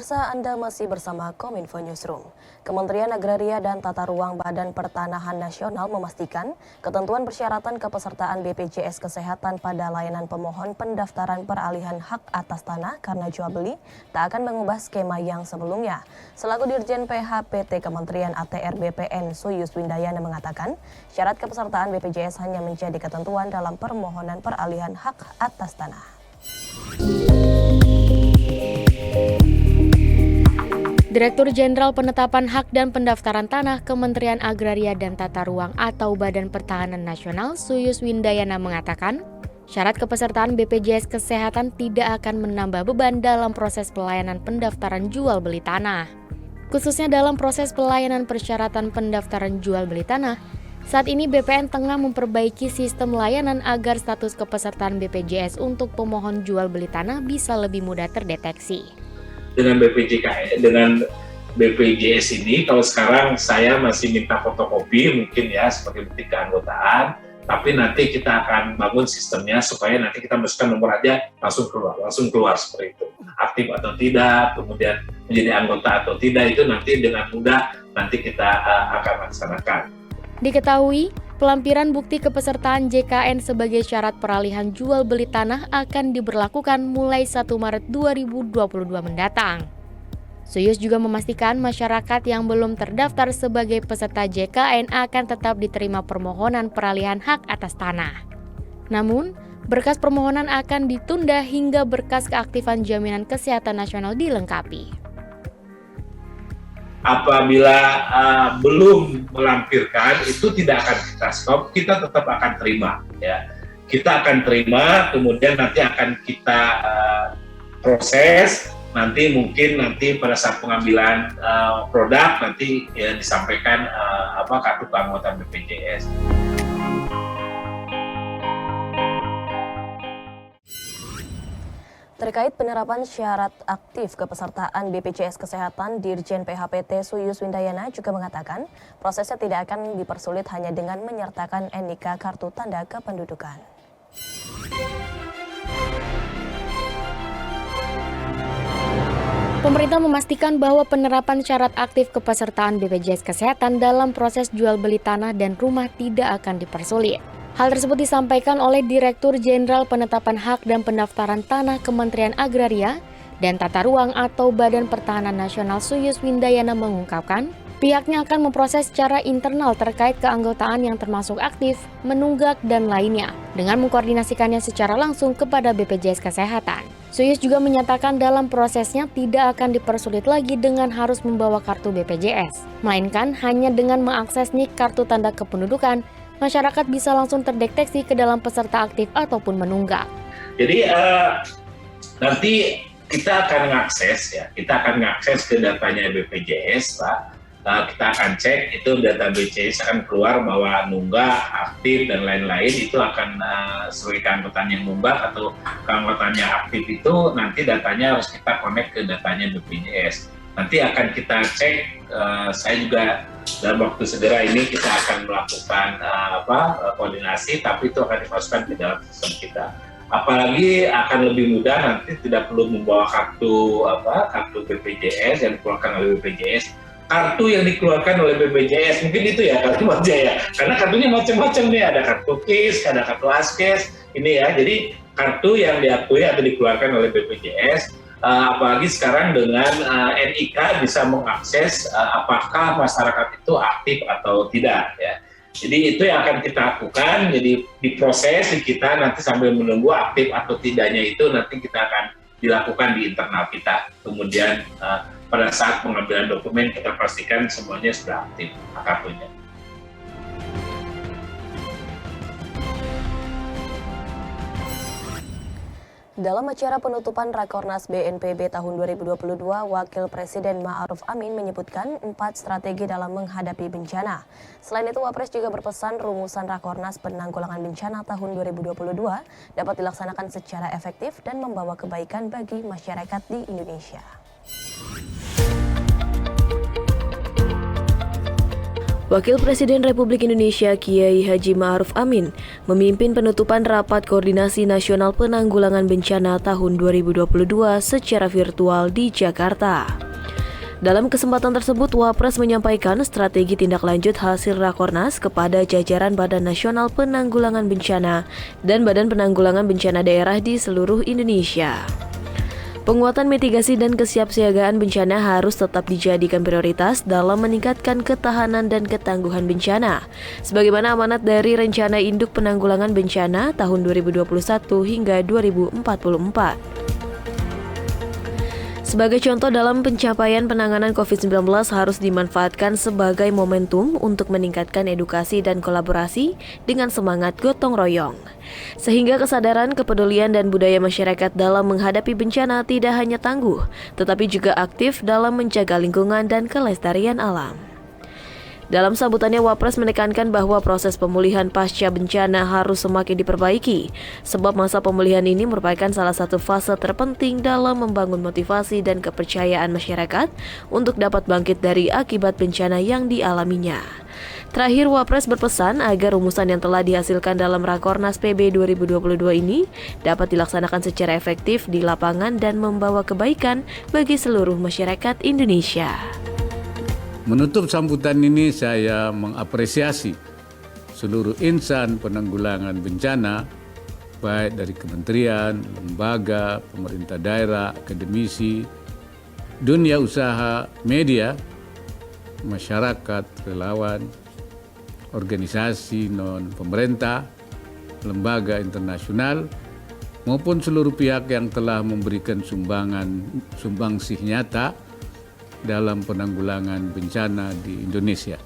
Pemirsa, Anda masih bersama Kominfo Newsroom. Kementerian Agraria dan Tata Ruang Badan Pertanahan Nasional memastikan ketentuan persyaratan kepesertaan BPJS Kesehatan pada layanan pemohon pendaftaran peralihan hak atas tanah karena jual beli tak akan mengubah skema yang sebelumnya. Selaku Dirjen PHPT Kementerian ATR BPN Suyus Windayana mengatakan, syarat kepesertaan BPJS hanya menjadi ketentuan dalam permohonan peralihan hak atas tanah. Direktur Jenderal Penetapan Hak dan Pendaftaran Tanah Kementerian Agraria dan Tata Ruang atau Badan Pertahanan Nasional Suyus Windayana mengatakan, syarat kepesertaan BPJS Kesehatan tidak akan menambah beban dalam proses pelayanan pendaftaran jual beli tanah. Khususnya dalam proses pelayanan persyaratan pendaftaran jual beli tanah, saat ini BPN tengah memperbaiki sistem layanan agar status kepesertaan BPJS untuk pemohon jual beli tanah bisa lebih mudah terdeteksi. Dengan BPJS ini, kalau sekarang saya masih minta fotokopi mungkin ya sebagai bukti keanggotaan, tapi nanti kita akan bangun sistemnya supaya nanti kita masukkan nomor aja langsung keluar seperti itu. Aktif atau tidak, kemudian menjadi anggota atau tidak, itu nanti dengan mudah nanti kita akan laksanakan. Diketahui, pelampiran bukti kepesertaan JKN sebagai syarat peralihan jual beli tanah akan diberlakukan mulai 1 Maret 2022 mendatang. Suyus juga memastikan masyarakat yang belum terdaftar sebagai peserta JKN akan tetap diterima permohonan peralihan hak atas tanah. Namun, berkas permohonan akan ditunda hingga berkas keaktifan jaminan kesehatan nasional dilengkapi. Apabila belum melampirkan, itu tidak akan kita stop, kita tetap akan terima. Ya. Kita akan terima, kemudian nanti akan kita proses, nanti pada saat pengambilan produk, nanti ya, disampaikan kartu keanggotaan BPJS. Terkait penerapan syarat aktif kepesertaan BPJS Kesehatan, Dirjen PHPT Suyus Windayana juga mengatakan prosesnya tidak akan dipersulit hanya dengan menyertakan NIK kartu tanda kependudukan. Pemerintah memastikan bahwa penerapan syarat aktif kepesertaan BPJS Kesehatan dalam proses jual beli tanah dan rumah tidak akan dipersulit. Hal tersebut disampaikan oleh Direktur Jenderal Penetapan Hak dan Pendaftaran Tanah Kementerian Agraria dan Tata Ruang atau Badan Pertahanan Nasional Suyus Windayana mengungkapkan, pihaknya akan memproses secara internal terkait keanggotaan yang termasuk aktif, menunggak, dan lainnya, dengan mengkoordinasikannya secara langsung kepada BPJS Kesehatan. Suyus juga menyatakan dalam prosesnya tidak akan dipersulit lagi dengan harus membawa kartu BPJS, melainkan hanya dengan mengakses NIK kartu tanda kependudukan, masyarakat bisa langsung terdeteksi ke dalam peserta aktif ataupun menunggak. Jadi nanti kita akan mengakses ke datanya BPJS, Pak. Kita akan cek itu data BPJS akan keluar bahwa nunggak, aktif dan lain-lain itu akan sebagai keanggotaan yang nunggak atau keanggotaan yang aktif itu nanti datanya harus kita connect ke datanya BPJS. Nanti akan kita cek, saya juga dalam waktu segera ini kita akan melakukan koordinasi, tapi itu akan dimasukkan ke dalam sistem kita. Apalagi akan lebih mudah nanti tidak perlu membawa kartu BPJS yang dikeluarkan oleh BPJS. Kartu yang dikeluarkan oleh BPJS mungkin itu ya kalimatnya ya, karena kartunya macam-macam nih, ada kartu KIS, ada kartu ASKES, ini ya. Jadi kartu yang diakui atau dikeluarkan oleh BPJS. Apalagi sekarang dengan NIK bisa mengakses apakah masyarakat itu aktif atau tidak ya. Jadi itu yang akan kita lakukan, jadi diproses di kita nanti sambil menunggu aktif atau tidaknya itu nanti kita akan dilakukan di internal kita. Kemudian pada saat pengambilan dokumen kita pastikan semuanya sudah aktif kartunya. Dalam acara penutupan Rakornas BNPB tahun 2022, Wakil Presiden Ma'ruf Amin menyebutkan 4 strategi dalam menghadapi bencana. Selain itu, Wapres juga berpesan rumusan Rakornas Penanggulangan Bencana tahun 2022 dapat dilaksanakan secara efektif dan membawa kebaikan bagi masyarakat di Indonesia. Wakil Presiden Republik Indonesia Kiai Haji Ma'ruf Amin memimpin penutupan Rapat Koordinasi Nasional Penanggulangan Bencana tahun 2022 secara virtual di Jakarta. Dalam kesempatan tersebut, Wapres menyampaikan strategi tindak lanjut hasil Rakornas kepada jajaran Badan Nasional Penanggulangan Bencana dan Badan Penanggulangan Bencana Daerah di seluruh Indonesia. Penguatan mitigasi dan kesiapsiagaan bencana harus tetap dijadikan prioritas dalam meningkatkan ketahanan dan ketangguhan bencana, sebagaimana amanat dari Rencana Induk Penanggulangan Bencana tahun 2021 hingga 2044. Sebagai contoh dalam pencapaian penanganan COVID-19 harus dimanfaatkan sebagai momentum untuk meningkatkan edukasi dan kolaborasi dengan semangat gotong royong. Sehingga kesadaran, kepedulian, dan budaya masyarakat dalam menghadapi bencana tidak hanya tangguh, tetapi juga aktif dalam menjaga lingkungan dan kelestarian alam. Dalam sambutannya, Wapres menekankan bahwa proses pemulihan pasca bencana harus semakin diperbaiki, sebab masa pemulihan ini merupakan salah satu fase terpenting dalam membangun motivasi dan kepercayaan masyarakat untuk dapat bangkit dari akibat bencana yang dialaminya. Terakhir, Wapres berpesan agar rumusan yang telah dihasilkan dalam Rakornas PB 2022 ini dapat dilaksanakan secara efektif di lapangan dan membawa kebaikan bagi seluruh masyarakat Indonesia. Menutup sambutan ini, saya mengapresiasi seluruh insan penanggulangan bencana, baik dari kementerian, lembaga, pemerintah daerah, akademisi, dunia usaha, media, masyarakat, relawan, organisasi non-pemerintah, lembaga internasional, maupun seluruh pihak yang telah memberikan sumbangsih nyata dalam penanggulangan bencana di Indonesia.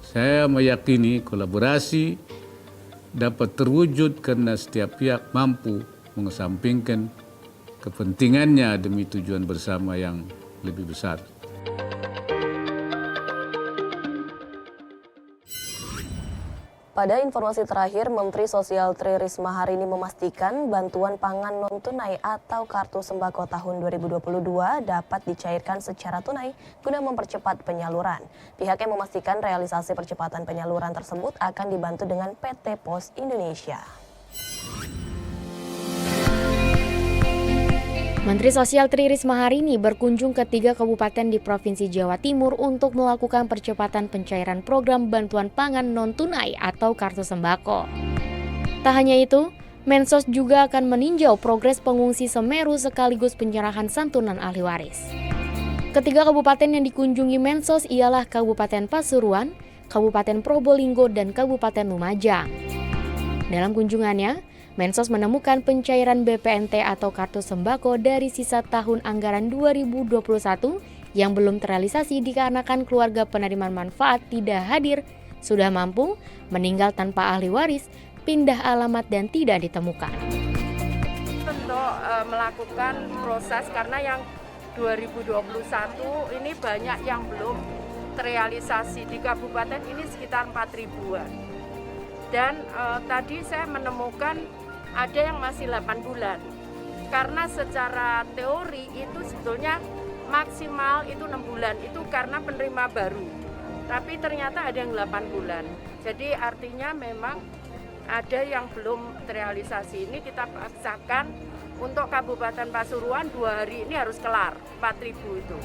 Saya meyakini kolaborasi dapat terwujud karena setiap pihak mampu mengesampingkan kepentingannya demi tujuan bersama yang lebih besar. Pada informasi terakhir, Menteri Sosial Tri Risma hari ini memastikan bantuan pangan non-tunai atau kartu sembako tahun 2022 dapat dicairkan secara tunai guna mempercepat penyaluran. Pihaknya memastikan realisasi percepatan penyaluran tersebut akan dibantu dengan PT Pos Indonesia. Menteri Sosial Tri Risma hari ini berkunjung ke 3 kabupaten di Provinsi Jawa Timur untuk melakukan percepatan pencairan program bantuan pangan non-tunai atau kartu sembako. Tak hanya itu, Mensos juga akan meninjau progres pengungsi Semeru sekaligus penyerahan santunan ahli waris. Ketiga kabupaten yang dikunjungi Mensos ialah Kabupaten Pasuruan, Kabupaten Probolinggo, dan Kabupaten Lumajang. Dalam kunjungannya, Mensos menemukan pencairan BPNT atau kartu sembako dari sisa tahun anggaran 2021 yang belum terrealisasi dikarenakan keluarga penerima manfaat tidak hadir, sudah mampu, meninggal tanpa ahli waris, pindah alamat dan tidak ditemukan. Untuk melakukan proses karena yang 2021 ini banyak yang belum terrealisasi di kabupaten ini sekitar 4.000-an. Dan tadi saya menemukan ada yang masih 8 bulan. Karena secara teori itu sebetulnya maksimal itu 6 bulan, itu karena penerima baru. Tapi ternyata ada yang 8 bulan. Jadi artinya memang ada yang belum terrealisasi. Ini kita paksakan untuk Kabupaten Pasuruan 2 hari ini harus kelar, 4.000 itu.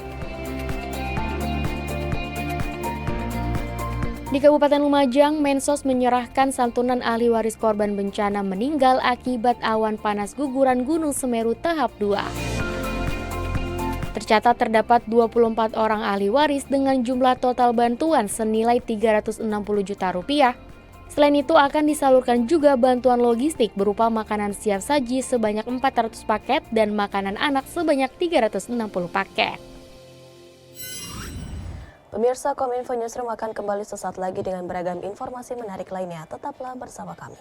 Di Kabupaten Lumajang, Mensos menyerahkan santunan ahli waris korban bencana meninggal akibat awan panas guguran Gunung Semeru tahap 2. Tercatat terdapat 24 orang ahli waris dengan jumlah total bantuan senilai 360 juta rupiah. Selain itu akan disalurkan juga bantuan logistik berupa makanan siap saji sebanyak 400 paket dan makanan anak sebanyak 360 paket. Pemirsa, Kominfo Newsroom akan kembali sesaat lagi dengan beragam informasi menarik lainnya. Tetaplah bersama kami.